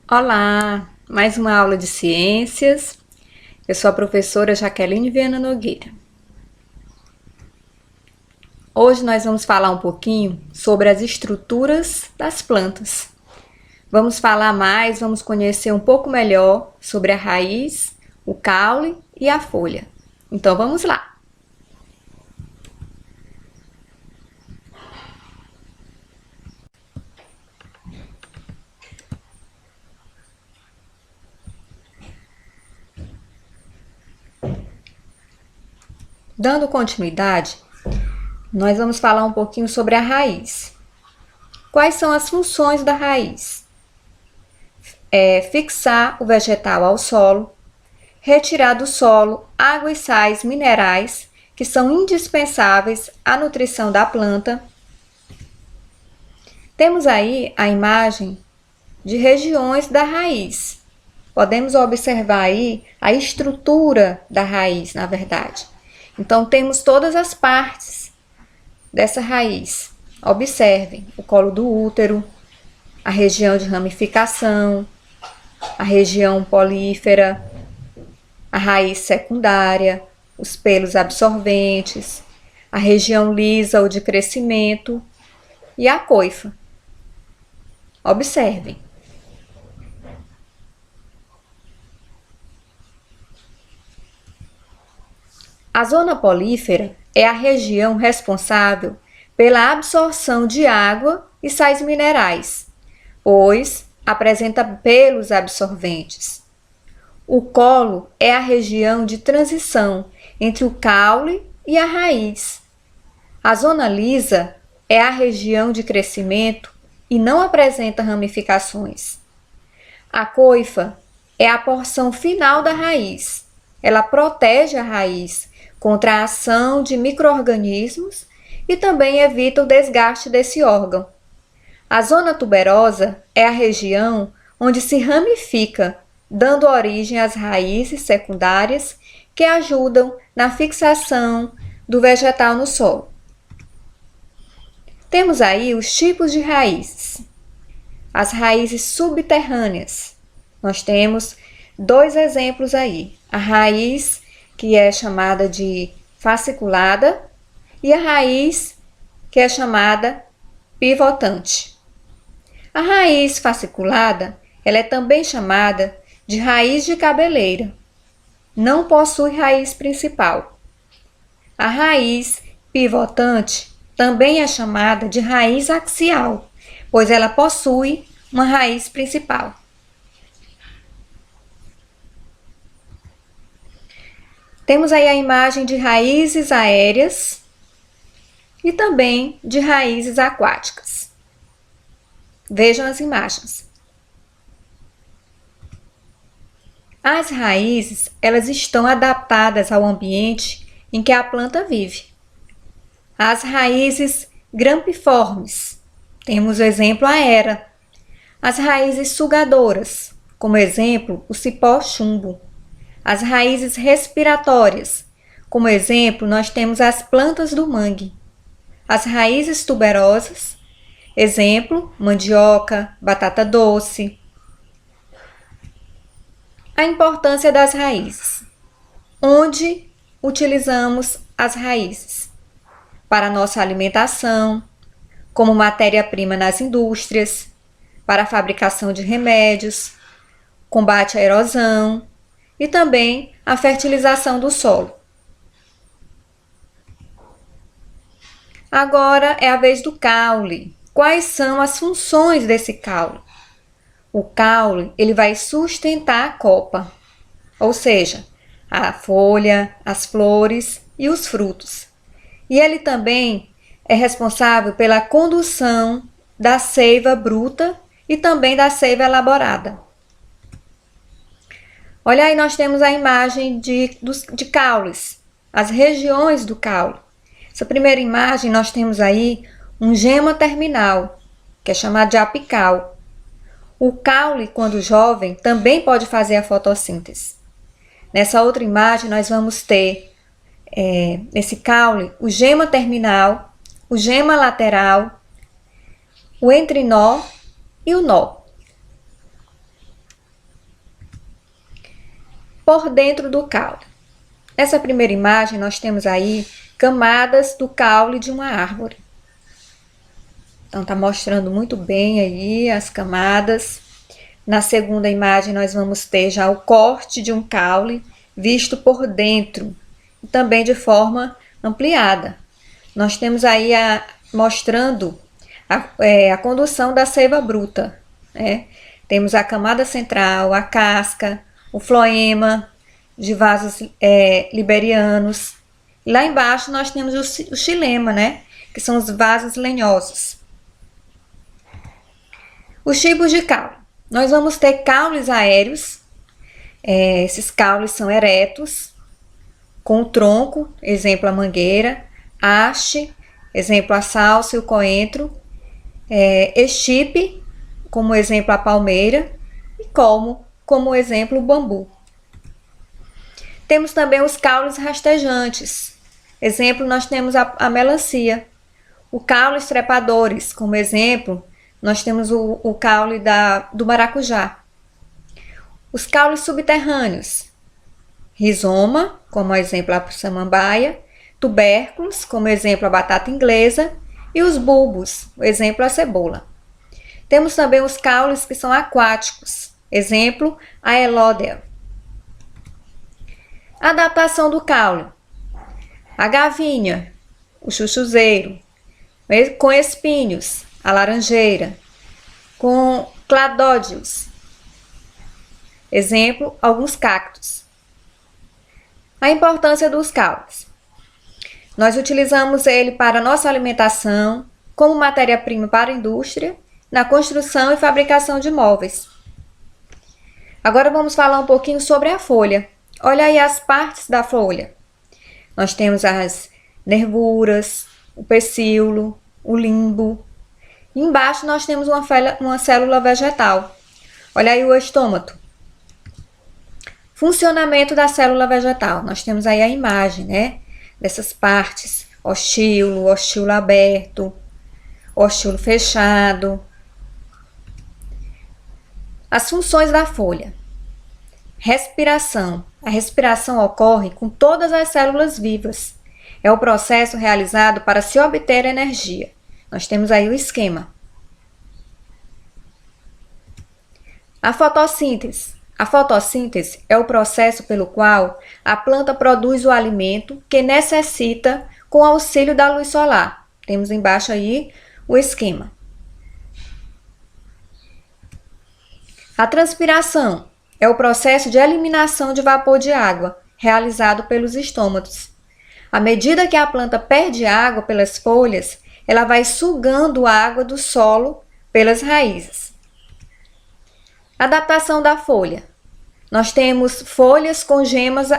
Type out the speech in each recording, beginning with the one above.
Olá, mais uma aula de ciências. Eu sou a professora Jaqueline Viana Nogueira. Hoje nós vamos falar um pouquinho sobre as estruturas das plantas. Vamos falar mais, vamos conhecer um pouco melhor sobre a raiz, o caule e a folha. Então vamos lá! Dando continuidade, nós vamos falar um pouquinho sobre a raiz. Quais são as funções da raiz? Fixar o vegetal ao solo, retirar do solo água e sais minerais que são indispensáveis à nutrição da planta. Temos aí a imagem de regiões da raiz. Podemos observar aí a estrutura da raiz, na verdade. Então, temos todas as partes dessa raiz. Observem o colo do útero, a região de ramificação, a região polífera, a raiz secundária, os pelos absorventes, a região lisa ou de crescimento e a coifa. Observem. A zona polífera é a região responsável pela absorção de água e sais minerais, pois apresenta pelos absorventes. O colo é a região de transição entre o caule e a raiz. A zona lisa é a região de crescimento e não apresenta ramificações. A coifa é a porção final da raiz. Ela protege a raiz contra a ação de micro-organismos e também evita o desgaste desse órgão. A zona tuberosa é a região onde se ramifica, dando origem às raízes secundárias que ajudam na fixação do vegetal no solo. Temos aí os tipos de raízes. As raízes subterrâneas. Nós temos dois exemplos aí. A raiz que é chamada de fasciculada e a raiz que é chamada pivotante. A raiz fasciculada, ela é também chamada de raiz de cabeleira. Não possui raiz principal. A raiz pivotante também é chamada de raiz axial, pois ela possui uma raiz principal. Temos aí a imagem de raízes aéreas e também de raízes aquáticas. Vejam as imagens. As raízes, elas estão adaptadas ao ambiente em que a planta vive. As raízes grampiformes, temos o exemplo a era. As raízes sugadoras, como exemplo o cipó chumbo. As raízes respiratórias, como exemplo nós temos as plantas do mangue. As raízes tuberosas, exemplo mandioca, batata doce. A importância das raízes. Onde utilizamos as raízes? Para nossa alimentação, como matéria-prima nas indústrias, para a fabricação de remédios, combate à erosão e também a fertilização do solo. Agora é a vez do caule. Quais são as funções desse caule? O caule, ele vai sustentar a copa, ou seja, a folha, as flores e os frutos. E ele também é responsável pela condução da seiva bruta e também da seiva elaborada. Olha aí, nós temos a imagem de caules, as regiões do caule. Essa primeira imagem, nós temos aí um gema terminal, que é chamado de apical. O caule, quando jovem, também pode fazer a fotossíntese. Nessa outra imagem, nós vamos ter, nesse caule, o gema terminal, o gema lateral, o entrenó e o nó. por dentro do caule. Nessa primeira imagem, nós temos aí camadas do caule de uma árvore. Então, está mostrando muito bem aí as camadas. Na segunda imagem, nós vamos ter já o corte de um caule visto por dentro, e também de forma ampliada. Nós temos aí mostrando a condução da seiva bruta, né? Temos a camada central, a casca, o floema de vasos liberianos. E lá embaixo nós temos o xilema, né? Que são os vasos lenhosos. Os tipos de caule. Nós vamos ter caules aéreos. Esses caules são eretos, com o tronco, exemplo a mangueira, haste, exemplo a salsa e o coentro, estipe, como exemplo a palmeira, e como exemplo o bambu. Temos também os caules rastejantes. Exemplo, nós temos a melancia. O caules trepadores, como exemplo, nós temos o caule do maracujá. Os caules subterrâneos. Rizoma, como exemplo a samambaia. Tubérculos, como exemplo a batata inglesa. E os bulbos, exemplo a cebola. Temos também os caules que são aquáticos. Exemplo, a elódea. Adaptação do caule. A gavinha, o chuchuzeiro, com espinhos, a laranjeira, com cladódios. Exemplo, alguns cactos. A importância dos caules. Nós utilizamos ele para nossa alimentação, como matéria-prima para a indústria, na construção e fabricação de móveis. Agora vamos falar um pouquinho sobre a folha. Olha aí as partes da folha. Nós temos as nervuras, o pecíolo, o limbo. E embaixo nós temos uma célula vegetal. Olha aí o estômago. Funcionamento da célula vegetal. Nós temos aí a imagem, né? Dessas partes. Ostíolo aberto, ostíolo fechado. As funções da folha. Respiração. A respiração ocorre com todas as células vivas. É o processo realizado para se obter energia. Nós temos aí o esquema. A fotossíntese. A fotossíntese é o processo pelo qual a planta produz o alimento que necessita com auxílio da luz solar. Temos embaixo aí o esquema. A transpiração é o processo de eliminação de vapor de água, realizado pelos estômatos. À medida que a planta perde água pelas folhas, ela vai sugando água do solo pelas raízes. Adaptação da folha. Nós temos folhas com gemas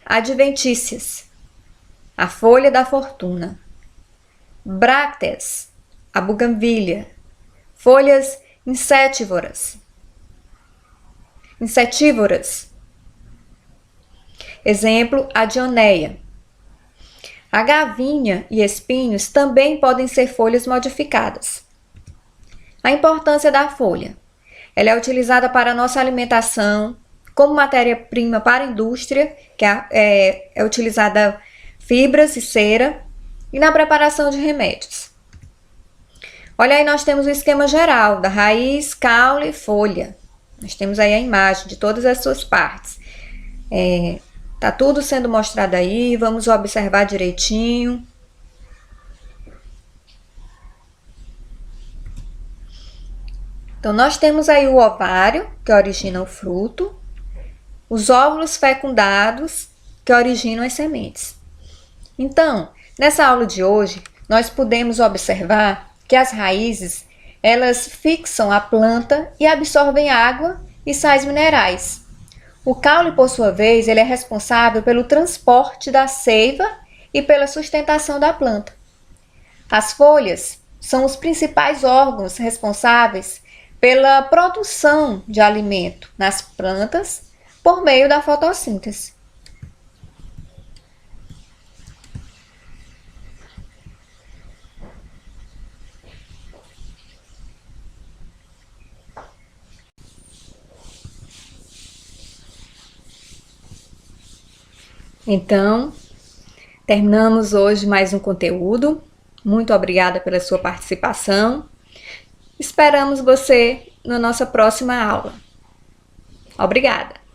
adventícias. A folha da fortuna. Brácteas, a buganvília. Folhas insetívoras. Exemplo, a dionéia. A gavinha e espinhos também podem ser folhas modificadas. A importância da folha. Ela é utilizada para a nossa alimentação, como matéria-prima para a indústria, que é utilizada fibras e cera, e na preparação de remédios. Olha aí, nós temos o esquema geral da raiz, caule e folha. Nós temos aí a imagem de todas as suas partes. Tá tudo sendo mostrado aí, vamos observar direitinho. Então, nós temos aí o ovário, que origina o fruto, os óvulos fecundados, que originam as sementes. Então, nessa aula de hoje, nós podemos observar que as raízes, elas fixam a planta e absorvem água e sais minerais. O caule, por sua vez, ele é responsável pelo transporte da seiva e pela sustentação da planta. As folhas são os principais órgãos responsáveis pela produção de alimento nas plantas por meio da fotossíntese. Então, terminamos hoje mais um conteúdo. Muito obrigada pela sua participação. Esperamos você na nossa próxima aula. Obrigada!